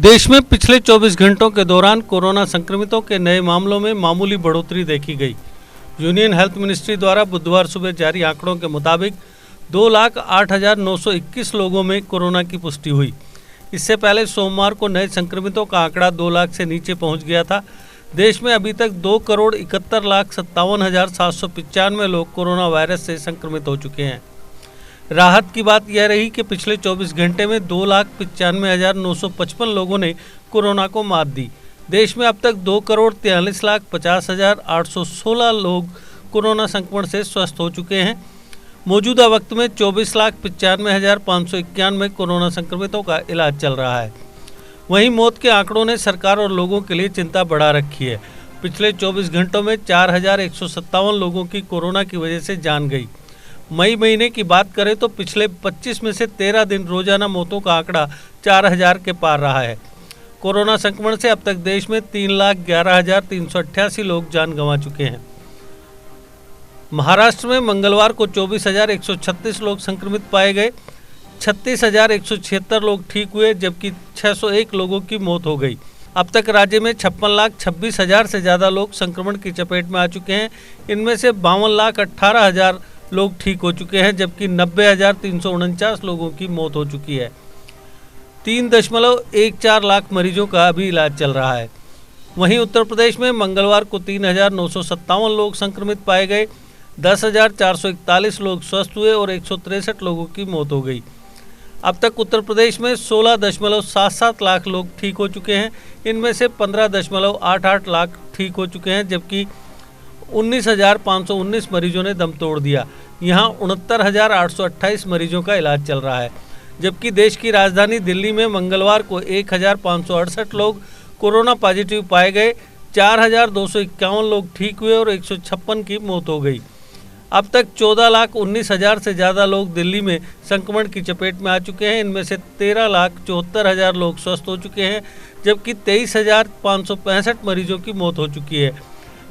देश में पिछले 24 घंटों के दौरान कोरोना संक्रमितों के नए मामलों में मामूली बढ़ोतरी देखी गई। यूनियन हेल्थ मिनिस्ट्री द्वारा बुधवार सुबह जारी आंकड़ों के मुताबिक 2,08,921 लोगों में कोरोना की पुष्टि हुई। इससे पहले सोमवार को नए संक्रमितों का आंकड़ा 2 लाख से नीचे पहुंच गया था। देश में अभी तक 2,71,57,795 लोग कोरोना वायरस से संक्रमित हो चुके हैं। राहत की बात यह रही कि पिछले 24 घंटे में 2,95,955 लोगों ने कोरोना को मात दी। देश में अब तक 2,43,50,816 लोग कोरोना संक्रमण से स्वस्थ हो चुके हैं। मौजूदा वक्त में 24,95,591 कोरोना संक्रमितों का इलाज चल रहा है। वहीं मौत के आंकड़ों ने सरकार और लोगों के लिए चिंता बढ़ा रखी है। पिछले 24 घंटों में 4,157 लोगों की कोरोना की वजह से जान गई। मई महीने की बात करें तो पिछले 25 में से 13 दिन रोजाना मौतों का आंकड़ा 4,000 के पार रहा है। कोरोना संक्रमण से अब तक देश में 3,11,388 लोग जान गंवा चुके हैं। महाराष्ट्र में मंगलवार को 24,136 लोग संक्रमित पाए गए। 36,176 लोग ठीक हुए, जबकि 601 लोगों की मौत हो गई। अब तक राज्य में 56,26,000 से ज़्यादा लोग संक्रमण की चपेट में आ चुके हैं। इनमें से 52,18,000 लोग ठीक हो चुके हैं, जबकि 90,349 लोगों की मौत हो चुकी है। 3.14 लाख मरीजों का अभी इलाज चल रहा है। वहीं उत्तर प्रदेश में मंगलवार को 3,957 लोग संक्रमित पाए गए। 10,441 लोग स्वस्थ हुए और 163 लोगों की मौत हो गई। अब तक उत्तर प्रदेश में 16.77 लाख लोग ठीक हो चुके हैं। इनमें से 15.88 लाख ठीक हो चुके हैं, जबकि 19,519 मरीजों ने दम तोड़ दिया। यहाँ 69,828 मरीजों का इलाज चल रहा है। जबकि देश की राजधानी दिल्ली में मंगलवार को 1,568 लोग कोरोना पॉजिटिव पाए गए। 4,251 लोग ठीक हुए और 156 की मौत हो गई। अब तक 14,19,000 से ज़्यादा लोग दिल्ली में संक्रमण की चपेट में आ चुके हैं। इनमें से 13,74,000 लोग स्वस्थ हो चुके हैं, जबकि 23,565 मरीजों की मौत हो चुकी है।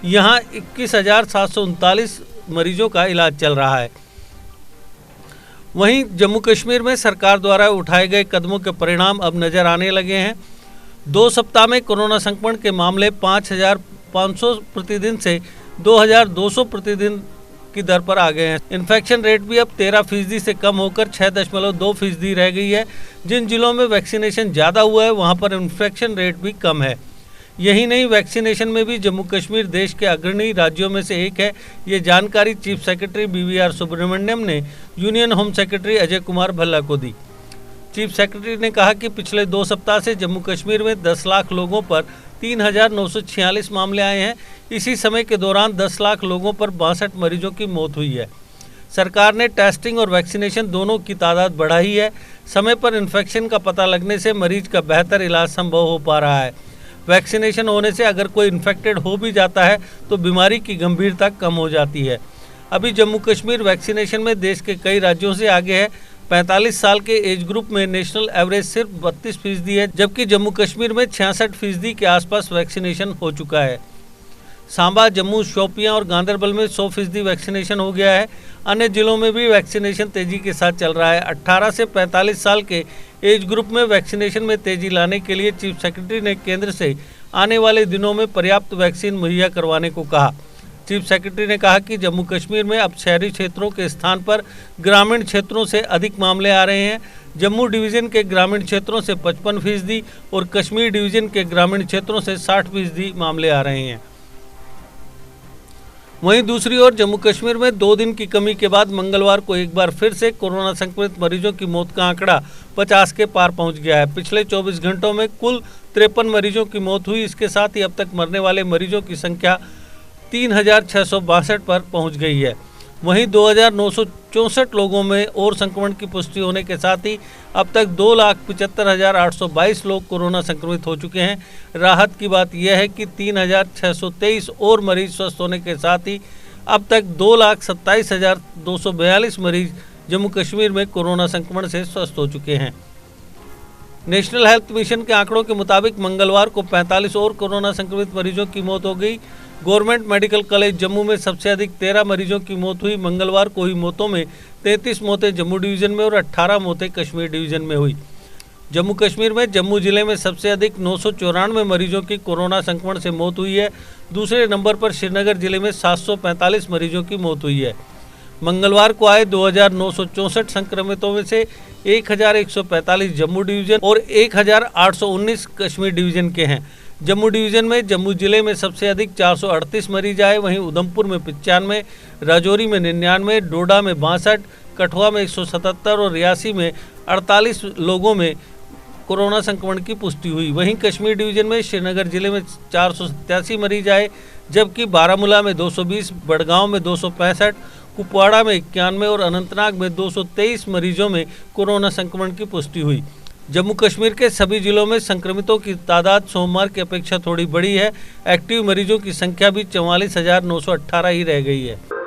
यहाँ 21,739 मरीजों का इलाज चल रहा है। वहीं जम्मू कश्मीर में सरकार द्वारा उठाए गए कदमों के परिणाम अब नजर आने लगे हैं। 2 सप्ताह में कोरोना संक्रमण के मामले 5,500 प्रतिदिन से 2,200 प्रतिदिन की दर पर आ गए हैं। इन्फेक्शन रेट भी अब 13% से कम होकर 6.2% रह गई है। जिन जिलों में वैक्सीनेशन ज़्यादा हुआ है वहां पर इन्फेक्शन रेट भी कम है। यही नहीं, वैक्सीनेशन में भी जम्मू कश्मीर देश के अग्रणी राज्यों में से एक है। ये जानकारी चीफ सेक्रेटरी BVR सुब्रमण्यम ने union home secretary Ajay Kumar Bhalla को दी। चीफ सेक्रेटरी ने कहा कि पिछले 2 सप्ताह से जम्मू कश्मीर में 10 लाख लोगों पर 3,946 मामले आए हैं। इसी समय के दौरान 10 लाख लोगों पर 62 मरीजों की मौत हुई है। सरकार ने टेस्टिंग और वैक्सीनेशन दोनों की तादाद बढ़ाई है। समय पर इन्फेक्शन का पता लगने से मरीज का बेहतर इलाज संभव हो पा रहा है। वैक्सीनेशन होने से अगर कोई इन्फेक्टेड हो भी जाता है तो बीमारी की गंभीरता कम हो जाती है। अभी जम्मू कश्मीर वैक्सीनेशन में देश के कई राज्यों से आगे है। 45 साल के एज ग्रुप में नेशनल एवरेज सिर्फ 32% है, जबकि जम्मू कश्मीर में 66% के आसपास वैक्सीनेशन हो चुका है। सांबा, जम्मू, शोपियां और गांदरबल में 100% वैक्सीनेशन हो गया है। अन्य जिलों में भी वैक्सीनेशन तेजी के साथ चल रहा है। 18 से 45 साल के एज ग्रुप में वैक्सीनेशन में तेजी लाने के लिए चीफ सेक्रेटरी ने केंद्र से आने वाले दिनों में पर्याप्त वैक्सीन मुहैया करवाने को कहा। चीफ सेक्रेटरी ने कहा कि जम्मू कश्मीर में अब शहरी क्षेत्रों के स्थान पर ग्रामीण क्षेत्रों से अधिक मामले आ रहे हैं। जम्मू डिवीज़न के ग्रामीण क्षेत्रों से 55% और कश्मीर डिवीज़न के ग्रामीण क्षेत्रों से 60% मामले आ रहे हैं। वहीं दूसरी ओर जम्मू कश्मीर में 2 दिन की कमी के बाद मंगलवार को एक बार फिर से कोरोना संक्रमित मरीजों की मौत का आंकड़ा 50 के पार पहुंच गया है। पिछले 24 घंटों में कुल 53 मरीजों की मौत हुई। इसके साथ ही अब तक मरने वाले मरीजों की संख्या 3,662 पर पहुंच गई है। वहीं 2,964 लोगों में और संक्रमण की पुष्टि होने के साथ ही अब तक 2,75,822 लोग कोरोना संक्रमित हो चुके हैं। राहत की बात यह है कि 3,623 और मरीज स्वस्थ होने के साथ ही अब तक 2,27,242 मरीज जम्मू कश्मीर में कोरोना संक्रमण से स्वस्थ हो चुके हैं। नेशनल हेल्थ मिशन के आंकड़ों के मुताबिक मंगलवार को 45 और कोरोना संक्रमित मरीजों की मौत हो गई। गवर्नमेंट मेडिकल कॉलेज जम्मू में सबसे अधिक 13 मरीजों की मौत हुई। मंगलवार को हुई मौतों में 33 मौतें जम्मू डिवीज़न में और 18 मौतें कश्मीर डिवीज़न में हुई। जम्मू कश्मीर में जम्मू जिले में सबसे अधिक 994 मरीजों की कोरोना संक्रमण से मौत हुई है। दूसरे नंबर पर श्रीनगर जिले में 745 मरीजों की मौत हुई है। मंगलवार को आए 2964 संक्रमितों में से 1145 जम्मू डिवीजन और 1819 कश्मीर डिवीजन के हैं। जम्मू डिवीजन में जम्मू जिले में सबसे अधिक 438 मरीज आए, वहीं उधमपुर में 95, राजौरी में 99, डोडा में 62, कठुआ में 177 और रियासी में 48 लोगों में कोरोना संक्रमण की पुष्टि हुई। वहीं कश्मीर डिवीजन में श्रीनगर जिले में 487 मरीज आए, जबकि बारामूला में 220, बड़गांव में 265, कुपवाड़ा में 91 और अनंतनाग में 223 मरीजों में कोरोना संक्रमण की पुष्टि हुई। जम्मू कश्मीर के सभी जिलों में संक्रमितों की तादाद सोमवार की अपेक्षा थोड़ी बढ़ी है। एक्टिव मरीजों की संख्या भी 44,918 ही रह गई है।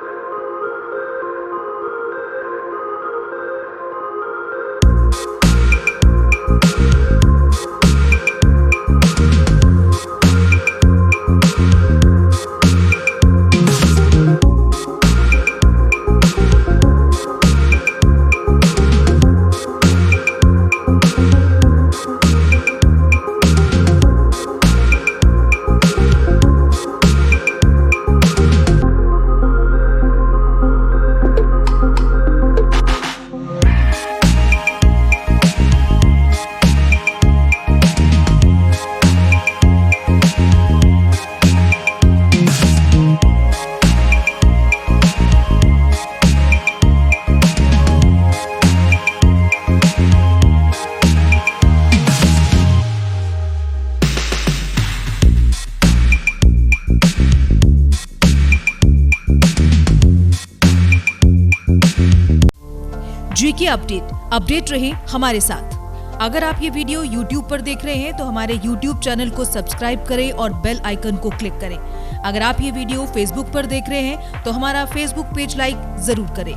जीके अपडेट रहे हमारे साथ। अगर आप ये वीडियो YouTube पर देख रहे हैं तो हमारे YouTube चैनल को सब्सक्राइब करें और बेल आइकन को क्लिक करें। अगर आप ये वीडियो Facebook पर देख रहे हैं तो हमारा Facebook पेज लाइक जरूर करें।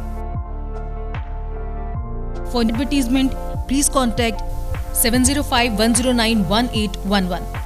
For advertisement please contact 7051091811।